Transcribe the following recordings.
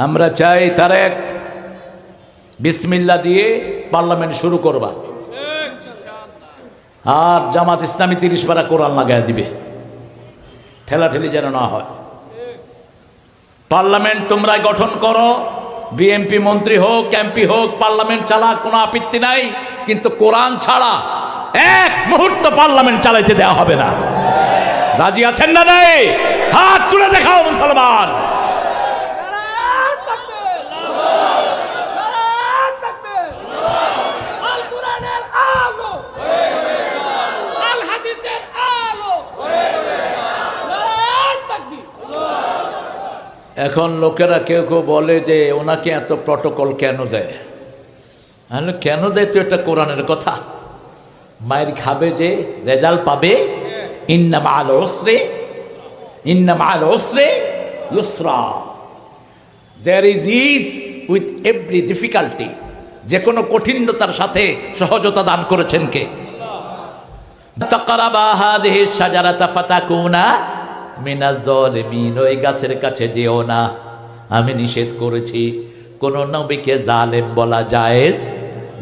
আমরা চাই তারেক বিসমিল্লাহ দিয়ে পার্লামেন্ট শুরু করবা, আর জামাত ইসলামী 30 পারা কোরআন লাগায় দিবে, ঠেলাঠেলি যেন না হয়। পার্লামেন্ট তোমরা গঠন করো, বিএমপি মন্ত্রী হোক, এমপি হোক, পার্লামেন্ট চালা, কোনো আপত্তি নাই, কিন্তু কোরআন ছাড়া এক মুহূর্ত পার্লামেন্ট চালাইতে দেওয়া হবে না। রাজি আছেন না? নাই? হাত তুলে দেখাও মুসলমান। এখন লোকেরা কেউ কেউ বলে যে ওনাকে এত প্রটোকল কেন দেয়? কেন দেয়? তো এটা কোরআনের কথা। মায়ের খাবে যে রেজাল্ট পাবে, ইন্না মাআল উসরি ইউসরা, there is is with every difficulty. যে কোনো কঠিনতার সাথে সহজতা দান করেছেন কে? তাকরাবা হাযিহি শাজারাতা ফাতাকুনা মিনাজ জালিমিন, ওই গাছের কাছে যেও না, আমি নিষেধ করেছি। কোন নবীকে জালেম বলা জায়েজ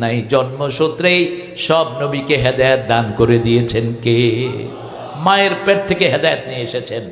নাই। জন্মসূত্রেই সব নবীকে হেদায়েত দান করে দিয়েছেন কে? মায়ের পেট থেকে হেদায়েত নিয়ে এসেছেন।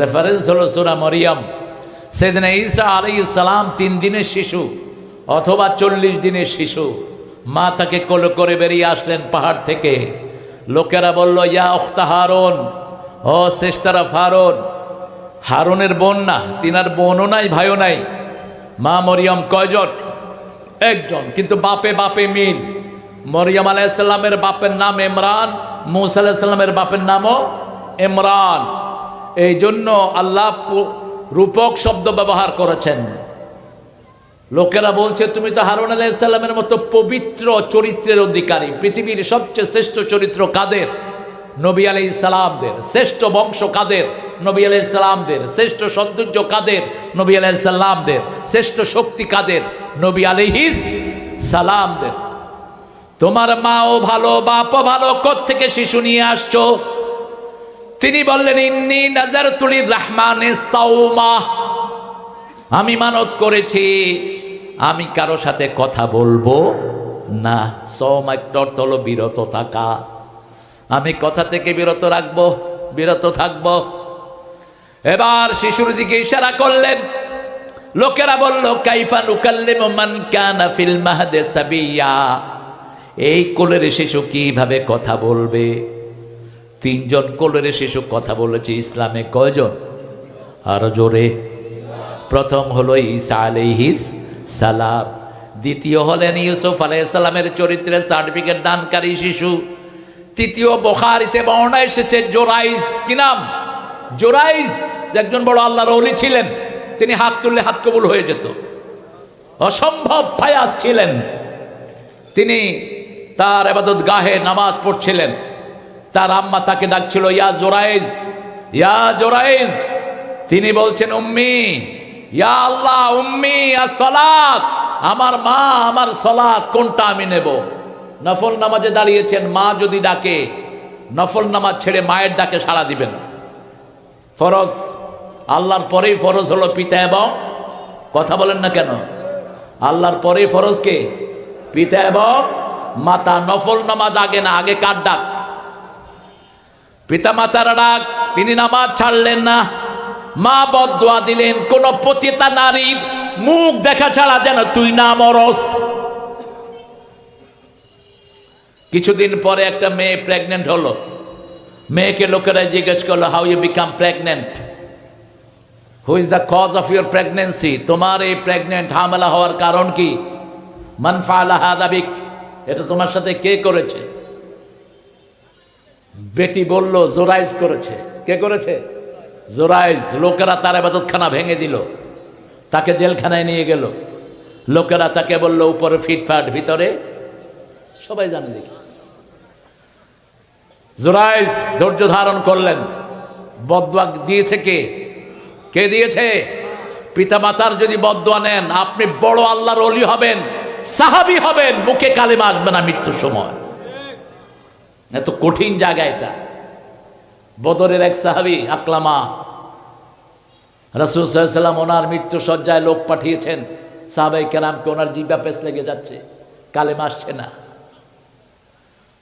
রেফারেন্স হলো সূরা মরিয়ম। সাইয়েদনা ঈসা আলাইহিস সালাম 3 দিনের শিশু অথবা 40 দিনের শিশু, মা তাকে কোলে করে বেরিয়ে আসলেন পাহাড় থেকে। লোকেরা বলল, ইয়া উখতা হারুন, ও সিস্টার অফ হারুন। হারুনের বোন না, তিনার বোনও নাই, ভাইও নাই। মা মরিয়ম কয়জন? একজন, কিন্তু বাপে বাপে মিল। মরিয়ম আলাইহিস সালামের বাপের নাম ইমরান, মূসা আলাইহিস সালামের বাপের নামও ইমরান। এই জন্য আল্লাহ রূপক শব্দ ব্যবহার করেছেন। লোকেরা বলছে তুমি তো হারুন আলাইহিস সালামের মতো পবিত্র চরিত্রের অধিকারী। পৃথিবীর সবচেয়ে শ্রেষ্ঠ চরিত্র কাদের? নবী আলাইহিস সালামদের। শ্রেষ্ঠ বংশ কাদের? নবী আলাইহিস সালামদের। শ্রেষ্ঠ সৌন্দর্য কাদের? নবী আলাইহিস সালামদের। শ্রেষ্ঠ শক্তি কাদের? নবী আলাইহিস সালামদের। তোমার মাও ভালো, বাপও ভালো, কোত্থেকে শিশু নিয়ে আসছো? তিনি বললেন, ইন্নী নাযারতু লির-রাহমানিস সাওমা, আমি মানত করেছি আমি কারো সাথে কথা বলবো না। সওম একটা অর্থ হলো বিরত থাকা। আমি কথা থেকে বিরত রাখবো, বিরত থাকবো। এবার শিশুর দিকে ইশারা করলেন। লোকেরা বলল, কাইফা নুকাল্লিমু মান কানা ফিল মাহদি সাবিয়্যা, এই কোলের শিশু কিভাবে কথা বলবে? 3 জন কোলের শিশু কথা বলেছে ইসলামে। কয়জন? আরো জোরে। প্রথম হলো ঈসা আলাইহিস সালাম, দ্বিতীয় হলেন ইউসুফ আলাইহিস সালামের চরিত্রের সার্টিফিকেট দানকারী শিশু, তৃতীয় বুখারীতে বর্ণনা এসেছে জোরাইজ। কি নাম? জোরাইজ একজন বড় আল্লাহর ওলি ছিলেন। তিনি হাত তুললে হাত কবুল হয়ে যেত, অসম্ভব ফায়াজ ছিলেন। তিনি তার ইবাদত গাহে নামাজ পড়ছিলেন। তার আম্মা তাকে ডাকছিল, ইয়া জোরাইজ, ইয়া জোরাইজ। তিনি বলছেন, উম্মি, ইয়া আল্লাহ, উম্মি as-সালাত, আমার মা, আমার সালাত, কোনটা আমি নেব? নফল নামাজে দাঁড়িয়েছেন, মা যদি ডাকে নফল নামাজ ছেড়ে মায়ের ডাকে সাড়া দিবেন। ফরজ, আল্লাহর পরেই ফরজ হলো পিতা এবং, কথা বলেন না কেন? আল্লাহর পরেই ফরজ কে? পিতা এবং মাতা। নফল নামাজ আগে না, আগে কার ডাক? পিতা মাতার ডাক। তিনি নামাজ ছাড়লেন না। মা বদদুয়া দিলেন, কোন পতিতা নারীর মুখ দেখা ছাড়া যেন তুই না মরস। কিছুদিন পরে একটা মেয়ে প্রেগনেন্ট হলো। মেয়েকে লোকেরা জিজ্ঞেস করলো, how you become pregnant, who is the cause of your pregnancy, তোমার এই প্রেগনেন্ট হামলা হওয়ার কারণ কি? মান ফাআলা হাযা বিক, এটা তোমার সাথে কে করেছে? বেটি বলল, জোরাইজ করেছে। কে করেছে? জোরাইজ। লোকেরা তার ইবাদতখানা ভেঙে দিল, তাকে জেলখানায় নিয়ে গেল। লোকেরা তাকে বলল, উপরে ফিটফাট, ভিতরে সবাই জানে। দেখি জোরাইজ ধৈর্য ধারণ করলেন। বদদুয়া দিয়েছে কে? কে দিয়েছে? পিতা মাতার যদি বদদুয়া নেন, আপনি বড় আল্লাহর ওলি হবেন, সাহাবী হবেন, মুখে কালেমা আসবে না মৃত্যুর সময়। এত কঠিন জায়গা এটা। বদরের এক সাহাবী আকলামা রাসূল সাল্লাল্লাহু আলাইহি ওয়াসাল্লাম ওনার মৃত্যু সজ্জায় লোক পাঠিয়েছেন, সাহাবায়ে কেরামকে, ওনার জিহ্বা পেঁচ লেগে যাচ্ছে, কালেমা আসছে না।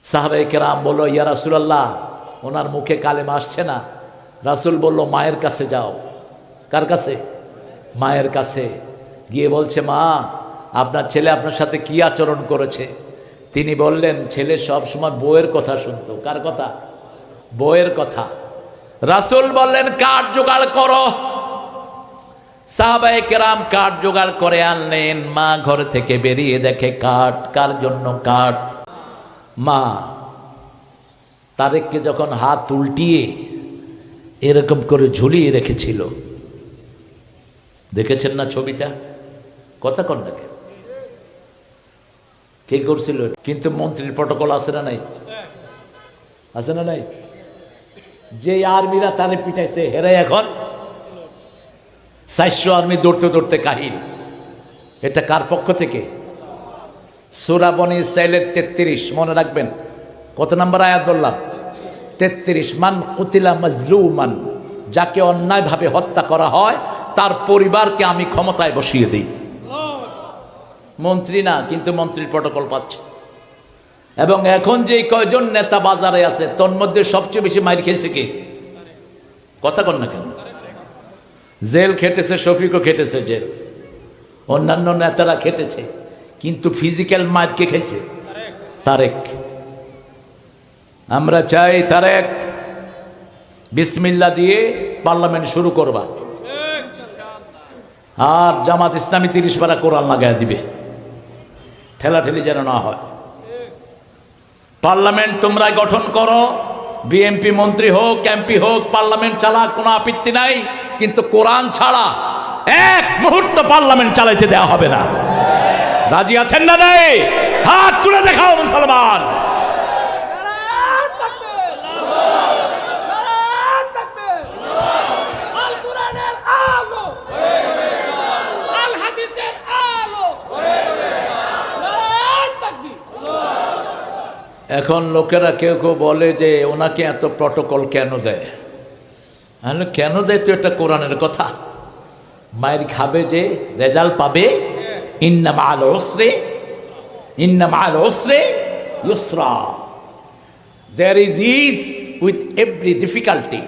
সাহাবায়ে কেরাম বলল, ইয়া রাসূলুল্লাহ, ওনার মুখে কালেমা আসছে না। রাসূল বলল, মায়ের কাছে যাও। কার কাছে? মায়ের কাছে গিয়ে বলছে, মা, আপনার ছেলে আপনার সাথে কি আচরণ করেছে? তিনি বললেন, ছেলে সব সময় বউয়ের কথা শুনতো। কার কথা? বউয়ের কথা। রাসূল বললেন, কাঠ জোগাড় করো। সাহাবায়ে কেরাম কাঠ জোগাড় করে আনলেন। মা ঘর থেকে বেরিয়ে দেখে কাঠ। কার জন্য কাঠ? মা তারেককে যখন হাত উল্টিয়ে এরকম করে ঝুলিয়ে রেখেছিল, দেখেছেন না ছবিটা? কথা কন না কেন? কে করছিল? কিন্তু মন্ত্রীর প্রটোকল আছে না নাই? আছে না নাই? যে আর্মিরা তারে পিটাইছে, হেরাই এখন 400 আর্মি দৌড়তে দৌড়তে কাহিল। এটা কার পক্ষ থেকে? সূরা বনী ইসরাঈলের 33, মনে রাখবেন। কত নম্বর আয়াত বললাম? 33। মান কুতিলা মাজলুমান, যাকে অন্যায়ভাবে হত্যা করা হয় তার পরিবারকে আমি ক্ষমতায় বসিয়ে দিই। মন্ত্রী না, কিন্তু মন্ত্রীর প্রটোকল পাচ্ছে। এবং এখন যে কয়জন নেতা বাজারে আছে, তোর মধ্যে সবচেয়ে বেশি মাইর খেয়েছে কে? কথা কন না কেন? জেল খেটেছে, শফিকও খেটেছে জেল, অন্যান্য নেতারা খেটেছে, কিন্তু ফিজিক্যাল মাইর কে খেয়েছে? তারেক। আমরা চাই তারেক বিসমিল্লাহ দিয়ে পার্লামেন্ট শুরু করবা, আর জামাত ইসলামী 30 পারা কোরআন লাগায় দিবে, ঠেলাঠেলি যেন না হয়। পার্লামেন্ট তোমরা গঠন করো, বিএমপি মন্ত্রী হোক, এমপি হোক, পার্লামেন্ট চালা, কোনো আপত্তি নাই, কিন্তু কোরআন ছাড়া এক মুহূর্ত পার্লামেন্ট চালাইতে দেওয়া হবে না। রাজি আছেন না? নাই? হাত তুলে দেখাও মুসলমান। এখন লোকেরা কেউ কেউ বলে যে ওনাকে এত প্রটোকল কেন দেয়? কেন দেয়? তো এটা কোরআনের কথা। মায়ের খাবে যে, রেজাল্ট পাবে। ইন্না মাআল উসরি ইউসরা, there is is with every difficulty.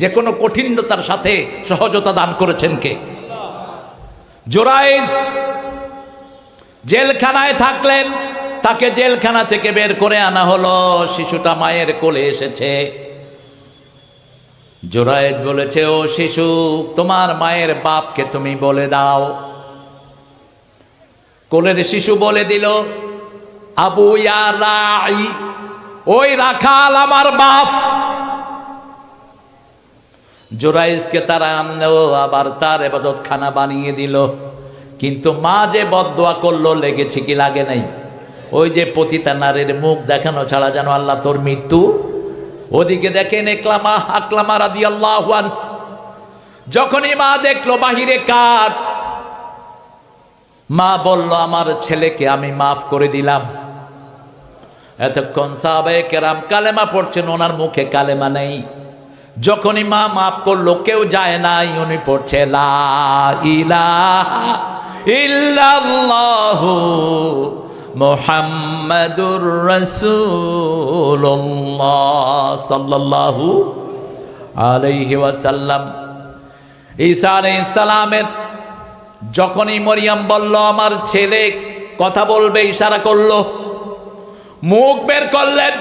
যে কোনো কঠিনতার সাথে সহজতা দান করেছেন কে? জুরাইজ জেলখানায় থাকলেন, তাকে জেলখানা থেকে বের করে আনা হলো। শিশুটা মায়ের কোলে এসেছে। জুরাইজ বলেছে, ও শিশু, তোমার মায়ের বাপকে তুমি বলে দাও। কোলের শিশু বলে দিল, আবু ইয়া রাই, ওই রাখাল আমার বাপ। জুরাইজকে তারা আনলো, আবার তার ইবাদতখানা বানিয়ে দিল। কিন্তু মা যে বদদোয়া করলো, লেগেছে কি লাগে নাই? ওই যে পতিতা নারীর মুখ দেখানো ছাড়া যেন আল্লাহ তোর মৃত্যু। ওদিকে দেখেন আকলামা রাদিয়াল্লাহু আনহু, যখনই মা দেখলো বাহিরে কাঠ, মা বলল, আমার ছেলেকে আমি মাফ করে দিলাম। এতক্ষণ সাহাবায়ে কেরাম কালেমা পড়ছেন, ওনার মুখে কালেমা নেই। যখনই মা মাফ করলো, কেউ যায় নাই, উনি পড়ছে লা ইলাহা ইল্লাল্লাহু মুহাম্মাদুর রাসূলুল্লাহ সাল্লাল্লাহু আলাইহি ওয়াসাল্লাম। ঈসা আলাইহিস সালামের যখনই মরিয়ম বলল আমার ছেলে কথা বলবে, ইশারা করলো, মুখ বের করলেন।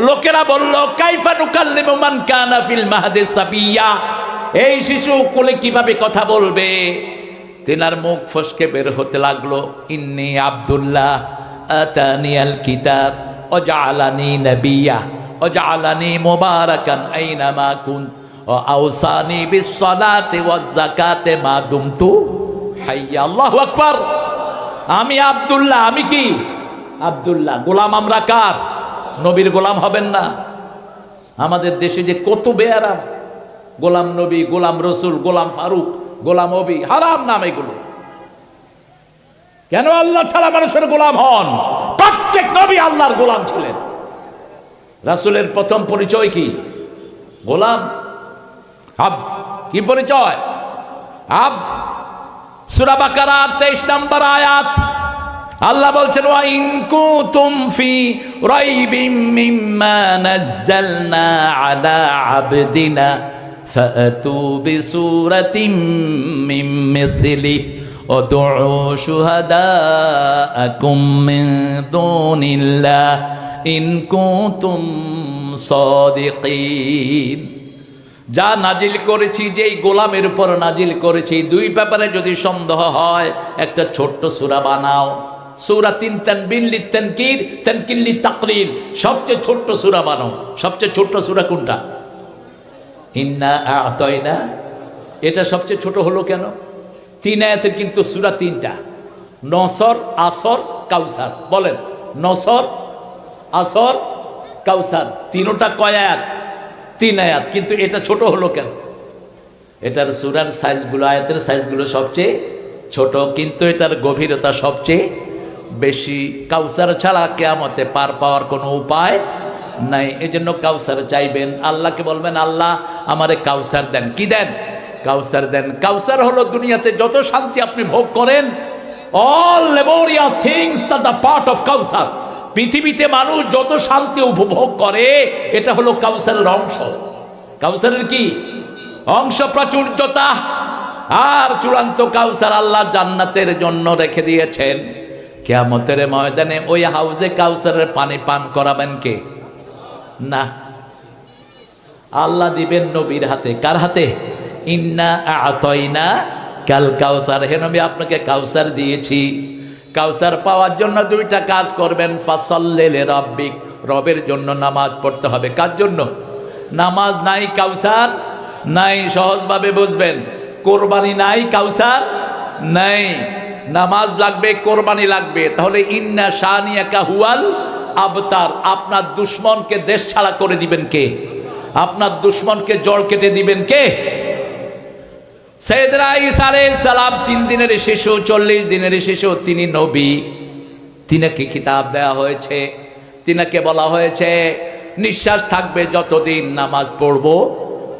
লোকেরা বলল, কাইফা নুকাল্লিমু মান কানা ফিল মাহদি সাবিয়্যা, এই শিশু কোলে কিভাবে কথা বলবে? তিনার মুখ ফসকে বের হতে লাগলো, ইন্নী আব্দুল্লাহ আতানিয়াল কিতাব ওয়া জাআলানি নাবিয়্যা ওয়া জাআলানি মুবারাকান আইনামা কুনত ওয়া আওসানি বিস সালাতি ওয়াজ যাকাতি মা দুমতু হাইয়া। আল্লাহু আকবার। আমি আব্দুল্লাহ। আমি কি? আব্দুল্লাহ। গোলাম আমরা কার? নবীর গোলাম হবেন না? আমাদের দেশে যে কত বেয়ারাম, গোলাম নবী, গোলাম রসুল, গোলাম ফারুক, গোলাম নবী, হারাম নাম এগুলো। কেন আল্লাহ ছাড়া মানুষের গোলাম হন? প্রত্যেক নবী আল্লাহর গোলাম ছিলেন। রাসূলের প্রথম পরিচয় কি? গোলাম। কি পরিচয়? আব সূরা বাকারা 23 নম্বর আয়াত, আল্লাহ বলছেন ওয়া ইন কুতুম ফি রাইবিম মিম্মা নাযালনা আলা আবদিনা ফাতু বিসূরাতিম মিন মিসলি উদউ শুহাদাআকুম মিন দুনিল্লাহ ইন কুতুম সাদিকিন। যা নাজিল করেছি, যেই গোলামের উপর নাজিল করেছি, দুই ব্যাপারে যদি সন্দেহ হয় একটা ছোট্ট সূরা বানাও। সূরা 3 তানবিন লি তানকির, তানকির লি তাকলিল, সবচেয়ে ছোট্ট সূরা বানাও। সবচেয়ে ছোট্ট সূরা কোনটা? ইন্না আ'তাইনা। এটা সবচেয়ে ছোট হলো কেন? 3 আয়াতের কিন্তু সূরা 3টা, নসর, আসর, কাউসার। বলেন, নসর, আসর, কাউসার, তিনটা কয় আয়াত? 3 আয়াত। কিন্তু এটা ছোট হলো কেন? এটার সূরার সাইজগুলো, আয়াতের সাইজগুলো সবচেয়ে ছোট, কিন্তু এটার গভীরতা সবচেয়ে বেশি। কাউসার ছাড়া কিয়ামতে পার পাওয়ার কোনো উপায় নাই। এজন্য কাউসার চাইবেন, আল্লাহকে বলবেন আল্লাহ আমারে কাউসার দেন। কি দেন? কাউসার দেন। কাউসার হলো দুনিয়াতে যত শান্তি আপনি ভোগ করেন, all laborious things are the part of কাউসার। পৃথিবীতে মানুষ যত শান্তি উপভোগ করে, এটা হলো কাউসারের অংশ। কাউসারের কি অংশ? প্রাচুর্যতা। আর চূড়ান্ত কাউসার আল্লাহ জান্নাতের জন্য রেখে দিয়েছেন। কিয়ামতের ময়দানে ওই হাউজে কাউসারের পানি পান করাবেন কে? না, আল্লাহ দিবেন নবীর হাতে। কার হাতে? ইন্না আ'তাইনা কাল কাউসার। হে নবী, আপনাকে কাউসার দিয়েছি। কাউসার পাওয়ার জন্য 2টা কাজ করবেন। ফাসাল্লি লিরাব্বিক, রবের জন্য নামাজ পড়তে হবে। কার জন্য? নামাজ নাই, কাউসার নাই। সহজভাবে বুঝবেন, কোরবানি নাই, কাউসার নাই। নামাজ লাগবে, কোরবানি লাগবে। তাহলে ইন্না শানিয়াকা হুয়াল আবতার। আপনার দুশ্মনকে দেশ ছাড়া করে দিবেন কে? আপনার দুশ্মনকে জড় কেটে দিবেন কে? সাইয়েদনা ঈসা আলাইহিস সালাম 3 দিনের শিশু, 40 দিনের শিশু। তিনি নবী, তিনাকে কিতাব দেওয়া হয়েছে। তিনাকে বলা হয়েছে নিঃশ্বাস থাকবে যতদিন নামাজ পড়ব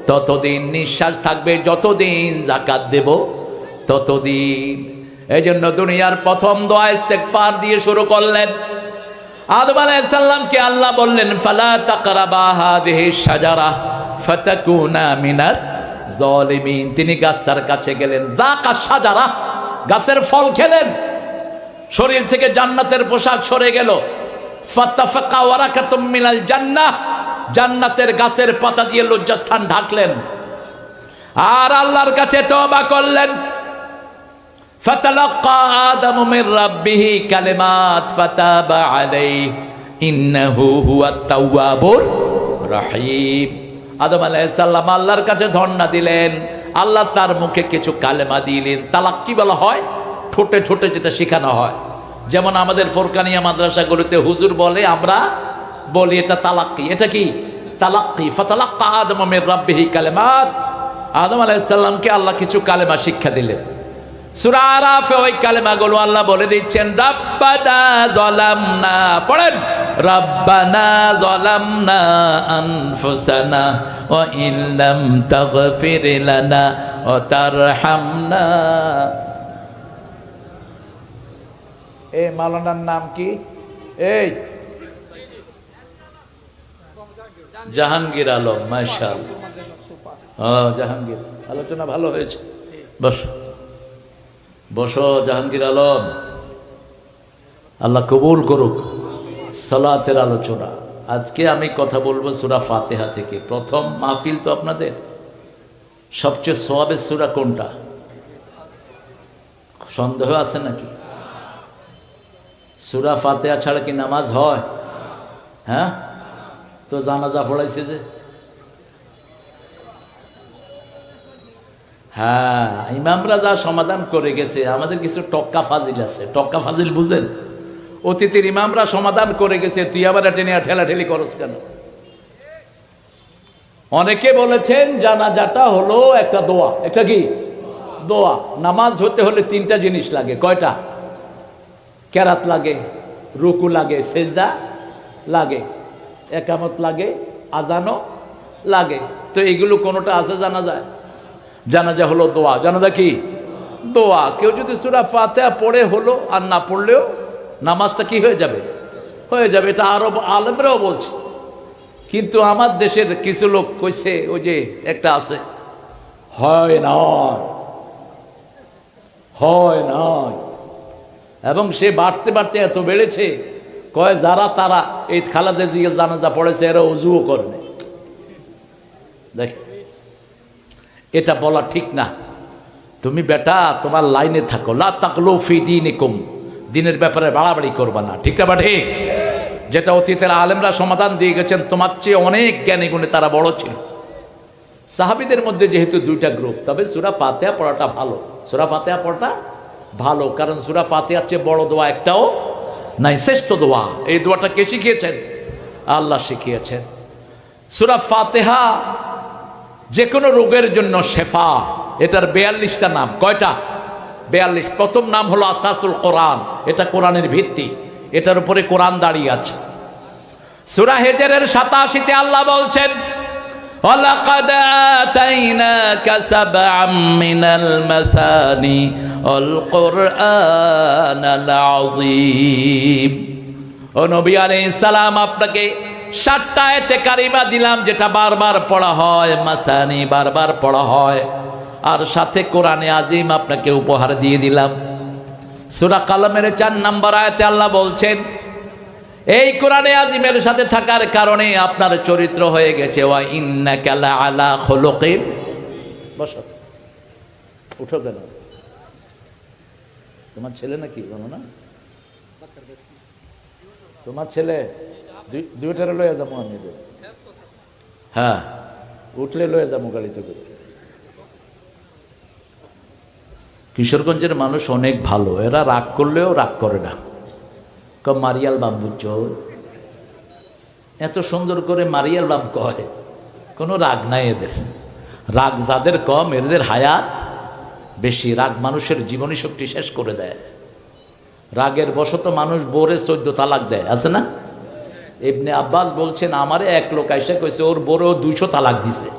ততদিন, নিঃশ্বাস থাকবে যতদিন যাকাত দেব ততদিন। এই জন্য দুনিয়ার প্রথম দোয়া ইস্তেগফার দিয়ে শুরু করলেন। আদম আলাইহিস সালামকে আল্লাহ বললেন ফালা তাকরাবা হাযিহি শাজারা ফাতাকুনা মিনাজ জালিমিন। তিনি গাছটার কাছে গেলেন, যাকা শাজারা, গাছের ফল খেলেন। শরীর থেকে জান্নাতের পোশাক সরে গেল। ফাতাফাকা ওয়ারাকাতুম মিনাল জান্নাহ, জান্নাতের গাছের পাতা দিয়ে লজ্জাস্থান ঢাকলেন। আর আল্লাহর কাছে তওবা করলেন। ফাতালাক্কা আদামু মির রাব্বিহি কালিমাত ফাতাবা আলাইহি ইন্নাহু হুয়াত তাওয়াবুর রহিম। আদম আলাইহিস সালাম আল্লাহর কাছে ধর্ণা দিলেন। আল্লাহ তার মুখে কিছু কালেমা দিলেন। তালাক কি বলা হয়? ঠোঁটে ঠোঁটে যেটা শেখানো হয়। যেমন আমাদের ফোরকানিয়া মাদ্রাসাগুলোতে হুজুর বলে, আমরা বলি এটা তালাক্কি। এটা কি? তালাক্কি। ফাতালাক্কা আদামু মির রাব্বিহি কালিমাত। আদম আলাইহিস সালামকে আল্লাহ কিছু কালেমা শিক্ষা দিলেন। সূরা আরাফে ওই কালেমাগুলো আল্লাহ বলে দিচ্ছেন, রাব্বানা যালামনা। পড়েন, রাব্বানা যালামনা আনফুসানা ওয়া ইন লাম তাগফির লানা ওয়া তারহামনা। এই মাওলানার নাম কি? এই জাহাঙ্গীর আলম। মাশাআল্লাহ, জাহাঙ্গীর। আলোচনা ভালো হয়েছে। বসো বসো জাহাঙ্গীর আলম, আল্লাহ কবুল করুক সালাতের আলোচনা। আজকে আমি কথা বলবো সূরা ফাতিহা থেকে। প্রথম মাহফিল তো আপনাদের। সবচেয়ে সওয়াবের সূরা কোনটা? সন্দেহ আছে নাকি? সূরা ফাতিহা ছাড়া কি নামাজ হয়? হ্যাঁ, তো জানাজা পড়াইছে যে। হ্যাঁ, ইমামরা যা সমাধান করে গেছে, আমাদের কিছু টক্কা ফাজিল আছে। টক্কা ফাজিল বুঝেন? অতীতের ইমামরা সমাধান করে গেছে, তুই আবার এটা নিয়ে ঠেলাঠেলি করস কেন? অনেকে বলেছেন জানাজাটা হলো একটা দোয়া। একটা কি দোয়া? নামাজ হতে হলে 3টা জিনিস লাগে। কয়টা? কেরাত লাগে, রুকু লাগে, সেজদা লাগে, একামত লাগে, আজানও লাগে। তো এগুলো কোনোটা আছে জানা যায়? জানাজা হলো দোয়া, জানাজা কি দোয়া। কেউ যদি সূরা ফাতিহা পড়ে হলো, আর না পড়লেও নামাজটা কি হয়ে যাবে, হয়ে যাবে। এটা আরব আলেমরাও বলছে। কিন্তু আমার দেশের কিছু লোক কইছে, ওই যে একটা আছে, হয় না, হয় না, এবং সে বাড়তে বাড়তে এত বেড়েছে, কয় যারা তারা এই খালেদা জিয়ার জানাজা পড়েছে এরা উজুও করেনি। দেখ, এটা বলা ঠিক না। তুমি বেটা তোমার লাইনে থাকো, লা তাকলু ফি দীনিকুম, দিনের ব্যাপারে বাড়াবাড়ি করবা না, ঠিক না? ঠিক, যেটা অতীতের আলেমরা সমাধান দিয়ে গেছেন, তোমার চেয়ে অনেক জ্ঞানী গুণে তারা বড় ছিল। সাহাবীদের মধ্যে যেহেতু দুইটা গ্রুপ, তবে সূরা ফাতিহা পড়াটা ভালো, সূরা ফাতিহা পড়াটা ভালো, কারণ সূরা ফাতিহার চেয়ে বড় দোয়া একটাও নাই, শ্রেষ্ঠ দোয়া। এই দোয়াটা কে শিখিয়েছেন? আল্লাহ শিখিয়েছেন। সূরা ফাতিহা যে কোনো রোগের জন্য শেফা। এটার 42টা নাম। কয়টা? 42। প্রথম নাম হলো আসাসুল কোরআন, এটা কোরআনের ভিত্তি, এটার উপরে কোরআন দাঁড়িয়ে আছে। সূরা হিজরের 87-তে আল্লাহ বলছেন, ওয়ালাকাদ আতাইনাকা সাবআম মিনাল মাসানি আল কুরআনাল আযীম। ও নবী আলাইহিস সালাম, আপনাকে 7টা আয়াতে কারিমা দিলাম, যেটা বারবার পড়া হয়, মাসানি বারবার পড়া হয়, আর সাথে কোরআনে আজিম আপনাকে উপহার দিয়ে দিলাম। সূরা কালামের 4 নম্বর আয়াতে আল্লাহ বলছেন, এই কোরআনে আজিমের সাথে থাকার কারণে আপনার চরিত্র হয়ে গেছে ওয়া ইন্নাকা লাআলা খুলুকিন। বসো, উঠো কেন? তোমার ছেলে নাকি? বলো না, তোমার ছেলে দুইটারে লয়ে যাবো আমি। হ্যাঁ, উঠলে লয়ে যাবো গাড়িতে করে। কিশোরগঞ্জের মানুষ অনেক ভালো, এরা রাগ করলেও রাগ করে না। মারিয়াল বাম, বুঝছো, এত সুন্দর করে মারিয়াল বাম কয়, কোনো রাগ নাই এদের। রাগ যাদের কম, এদের হায়াত বেশি। রাগ মানুষের জীবনী শক্তি শেষ করে দেয়। রাগের বশত মানুষ বোরে 14 তালাক দেয়, আছে না? ইবনে আব্বাস বলছেন, আমারে এক লোক আইসা কইছে ওর বড় 200 তালাক দিছে।